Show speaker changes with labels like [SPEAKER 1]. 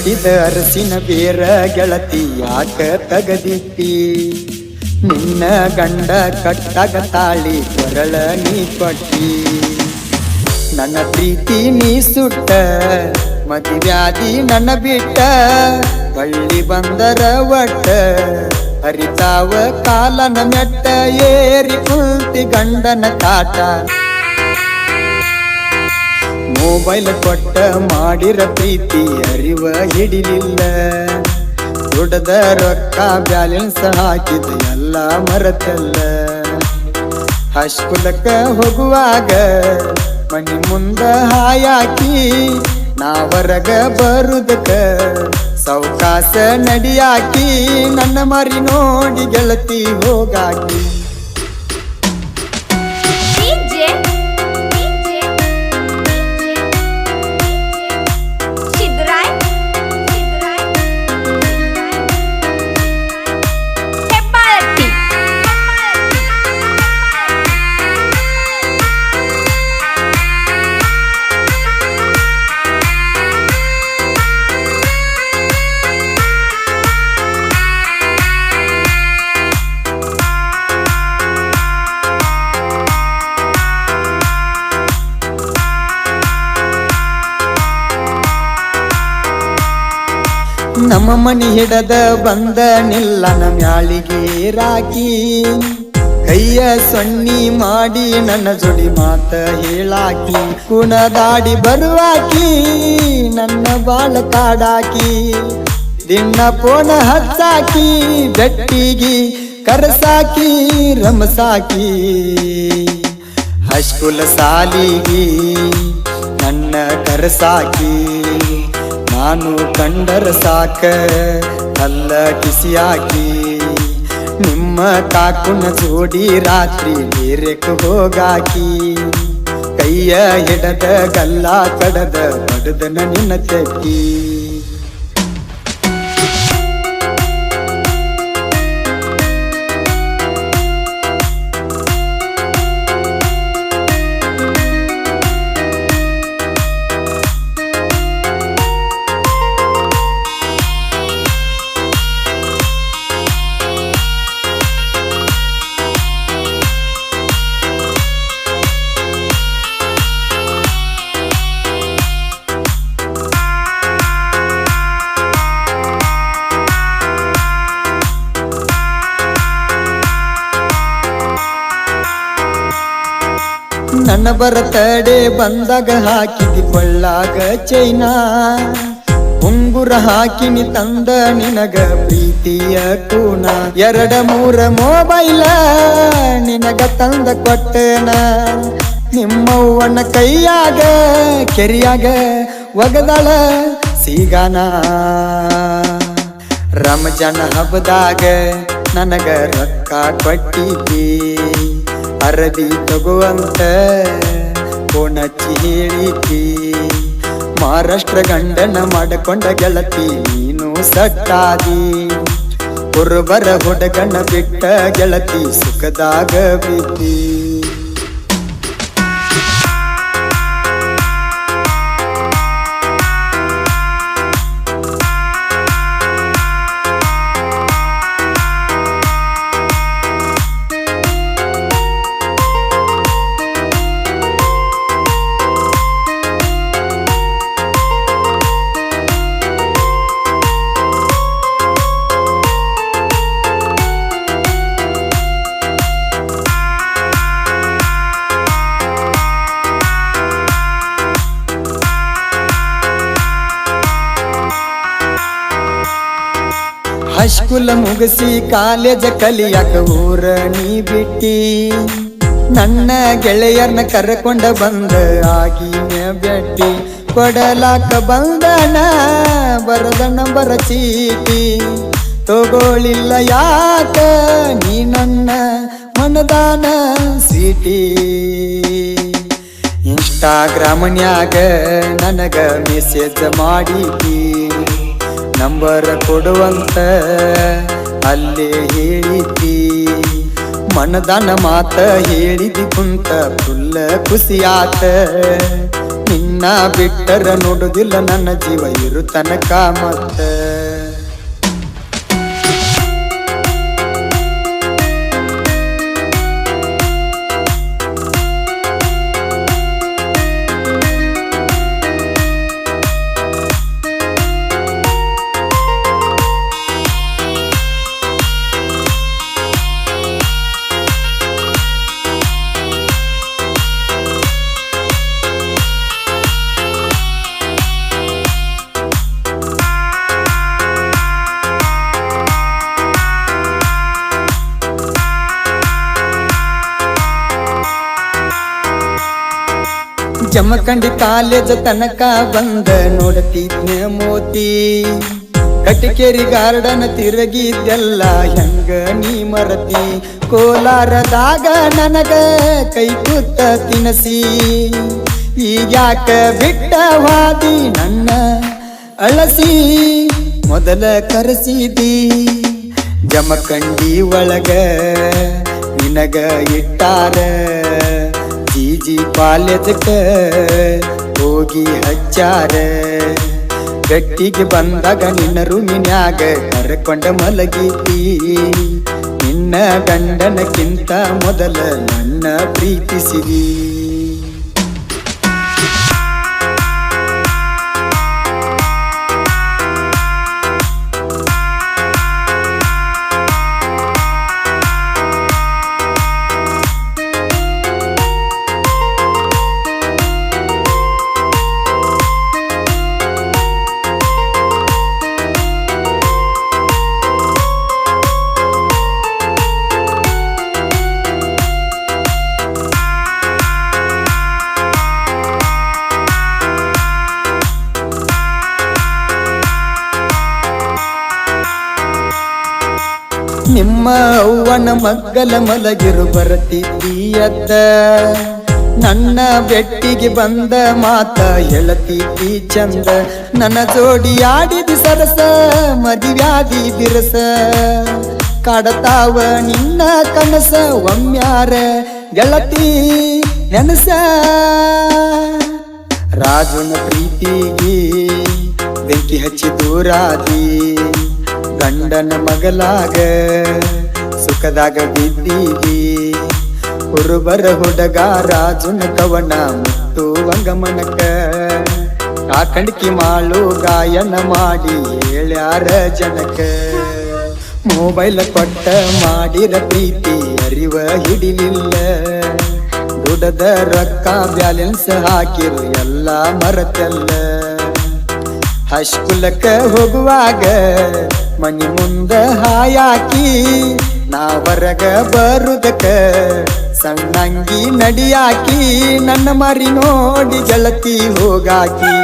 [SPEAKER 1] ಕಟ್ಟಿದ ಅರಸಿನ ಬೇರ ಗೆಳತಿ ಯಾಕ ತಗದಿಟ್ಟಿ ನಿನ್ನ ಗಂಡ ಕಟ್ಟಾಗ ತಾಳಿ ಕೊರಳ ನೀ ಕೊಟ್ಟಿ ನನ್ನ ಪ್ರೀತಿ ನೀ ಸುಟ್ಟ ಮದುವ್ಯಾದಿ ನನ್ನ ಬಿಟ್ಟ ಬಳ್ಳಿ ಬಂದರ ಒಟ್ಟ ಹರಿತಾವ ಕಾಲನ ಮೆಟ್ಟ ಏರಿ ಕುಂತಿ ಗಂಡನ ಕಾಟ ಮೊಬೈಲ್ ಕೊಟ್ಟ ಮಾಡಿರ ಪ್ರೀತಿ ಅರಿವ ಹಿಡಿಲಿಲ್ಲ ದುಡದ ರೊಕ್ಕ ಬ್ಯಾಲೆನ್ಸ್ ಹಾಕಿದ ಎಲ್ಲ ಮರತಲ್ಲ ಹೈಸ್ಕೂಲಕ್ಕ ಹೋಗುವಾಗ ಮನಿ ಮುಂದ ಹಾಯಾಕಿ ನಾ ಹೊರಗ ಬರುದಕ್ಕ ಸೌಕಾಸ ನಡಿಯಾಕಿ ನನ್ನ ಮರಿ ನೋಡಿ ಗೆಳತಿ ಹೋಗಾಕಿ ನಮ್ಮ ಮನಿ ಹಿಡದ ಬಂದ ನಿಲ್ಲನ ಮ್ಯಾಳಿಗೆ ರಾಕಿ ಕೈಯ ಸೊನ್ನಿ ಮಾಡಿ ನನ್ನ ಜೋಡಿ ಮಾತ ಹೇಳಾಕಿ ಕುಣದಾಡಿ ಬರುವಾಕಿ ನನ್ನ ಬಾಳ ಕಾಡಾಕಿ ದಿನ ಪೋನ ಹಚ್ಚಾಕಿ ಬೆಟ್ಟಿಗಿ ಕರಸಾಕಿ ರಮಸಾಕಿ ಹೈಸ್ಕೂಲ್ ಸಾಲಿಗಿ ನನ್ನ ಕರಸಾಕಿ ನಾನು ಕಂಡರ ಸಾಕ ಅಲ್ಲ ಕಿಸಿಯಾಕಿ ನಿಮ್ಮ ಕಾಕುನ ಜೋಡಿ ರಾತ್ರಿ ಬೇರೆಕ್ ಹೋಗಾಕಿ ಕೈಯ ಹಿಡದ ಗಲ್ಲ ಕಡದ ಬಡದನ ನಿನ್ನ ತೆಕ್ಕಿ ನನ್ನ ಬರತಡೆ ಬಂದಾಗ ಹಾಕಿದಿ ಕೊಳ್ಳಾಗ ಚೈನಾ ಉಂಗುರ ಹಾಕಿನಿ ತಂದ ನಿನಗ ಪ್ರೀತಿಯ ಕೂನ 2-3 ಮೊಬೈಲ ನಿನಗ ತಂದ ಕೊಟ್ಟನ ನಿಮ್ಮವ್ವನ ಕೈಯಾಗ ಕೆರಿಯಾಗ ಒಗದಳ ಸೀಗಾನ ರಂಜಾನ್ ಹಬ್ಬದಾಗ ನನಗ ರೊಕ್ಕ ಕೊಟ್ಟಿದ್ದಿ ಅರಬಿ ತಗುವಂತ ಕೋಣಚ್ಚಿ ಹೇಳಿಕಿ ಮಹಾರಾಷ್ಟ್ರ ಗಂಡನ ಮಾಡಿಕೊಂಡ ಗೆಳತಿ ನೀನು ಸಟ್ಟಾದಿ ಕುರುಬರ ಹುಡುಗನ ಬಿಟ್ಟ ಗೆಳತಿ ಸುಖದಾಗ ಬಿದ್ದಿ ಹೈಸ್ಕೂಲ್ ಮುಗಿಸಿ ಕಾಲೇಜ್ ಕಲಿಯಾಕ ಊರ ನೀ ಬಿಟ್ಟಿ ನನ್ನ ಗೆಳೆಯರ್ನ ಕರ್ಕೊಂಡ ಬಂದ ಆಗಿನ ಬೆಟ್ಟಿ ಕೊಡಲಾಕ ಬಂದನ ಬರದ ನಂಬರ ಚೀಟಿ ತಗೋಳಿಲ್ಲ ಯಾಕ ನೀ ನನ್ನ ಮನದಾನ ಸೀಟಿ ಇನ್ಸ್ಟಾಗ್ರಾಮ್ನ್ಯಾಗ ನನಗ ಮೆಸೇಜ್ ಮಾಡಿದಿ ನಂಬರ್ ಕೊಡುವಂತ ಅಲ್ಲೇ ಹೇಳಿದ್ದಿ ಮನದಾನ ಮಾತ ಹೇಳಿದಿ ಕುಂತ ಫುಲ್ಲ ಖುಷಿಯಾತ ನಿನ್ನ ಬಿಟ್ಟರ ನೋಡುದಿಲ್ಲ ನನ್ನ ಜೀವ ಇರು ತನಕ ಮತ್ತ ಜಮಖಂಡಿ ಕಾಲೇಜ್ ತನಕ ಬಂದ ನೋಡ್ತಿದ್ನೆ ಮೋತಿ ಕಟಿಕೇರಿ ಗಾರ್ಡನ್ ತಿರುಗಿದ್ದೆಲ್ಲ ಹೆಂಗ ನೀ ಮರತಿ ಕೋಲಾರದಾಗ ನನಗ ಕೈ ಕೂತ ತಿನಸಿ ಈಗ್ಯಾಕ ಬಿಟ್ಟವಾದಿ ನನ್ನ ಅಳಸಿ ಮೊದಲ ಕರೆಸಿದಿ ಜಮಖಂಡಿ ಒಳಗ ನಿನಗ ಇಟ್ಟಾರ ಜಿ ಕಾಲೇಜಕ್ಕ ಹೋಗಿ ಹಚ್ಚಾರ ಗಟ್ಟಿಗೆ ಬಂದಾಗ ನಿನ್ನ ರೂಮಿನ್ಯಾಗ ಕರ್ಕೊಂಡ ಮಲಗಿದ್ದಿ ನಿನ್ನ ಗಂಡನಕ್ಕಿಂತ ಮೊದಲ ನನ್ನ ಪ್ರೀತಿಸಿದಿ ನಿಮ್ಮ ಅವ್ವನ ಮಗ್ಗಲ ಮಲಗಿರು ಬರತಿದ್ದೀಯತ್ತ ನನ್ನ ಬೆಟ್ಟಿಗೆ ಬಂದ ಮಾತ ಹೇಳತಿದ್ದಿ ಚಂದ ನನ್ನ ಜೋಡಿ ಆಡಿದಿ ಸರಸ ಮದಿವ್ಯಾದಿ ಬಿರಸ ಕಾಡತಾವ ನಿನ್ನ ಕನಸ ಒಮ್ಮ್ಯಾರ ಗೆಳತಿ ನೆನಸ ರಾಜನ ಪ್ರೀತಿಗೆ ಬೆಂಕಿ ಹಚ್ಚಿ ದೂರಾದಿ ಗಂಡನ ಮಗಲಾಗ ಸುಖದಾಗ ಬಿದ್ದೀಗಿ ಹುರುಬರ ಹುಡುಗ ರಾಜುನ ಕವನ ಮುತ್ತು ವಂಗಮನಕ ಕಾಕಂಡಿಕಿ ಮಾಳು ಗಾಯನ ಮಾಡಿ ಹೇಳ್ಯಾರ ಜನಕ ಮೊಬೈಲ್ ಕೊಟ್ಟ ಮಾಡಿರ ಪ್ರೀತಿ ಅರಿವ ಹಿಡಿಲಿಲ್ಲ ದುಡದ ರೊಕ್ಕ ಬ್ಯಾಲೆನ್ಸ್ ಹಾಕಿರು ಎಲ್ಲ ಮರತೆಲ್ಲ ಹೈಸ್ಕೂಲಕ್ಕ ಹೋಗುವಾಗ ಮನಿ ಮುಂದ ಹಾಯಾಕಿ ನಾ ಹೊರಗ ಬರುದಕ್ಕ ಸಣ್ಣಂಗಿ ನಡಿಯಾಕಿ ನನ್ನ ಮರಿ ನೋಡಿ ಗೆಳತಿ ಹೋಗಾಕಿ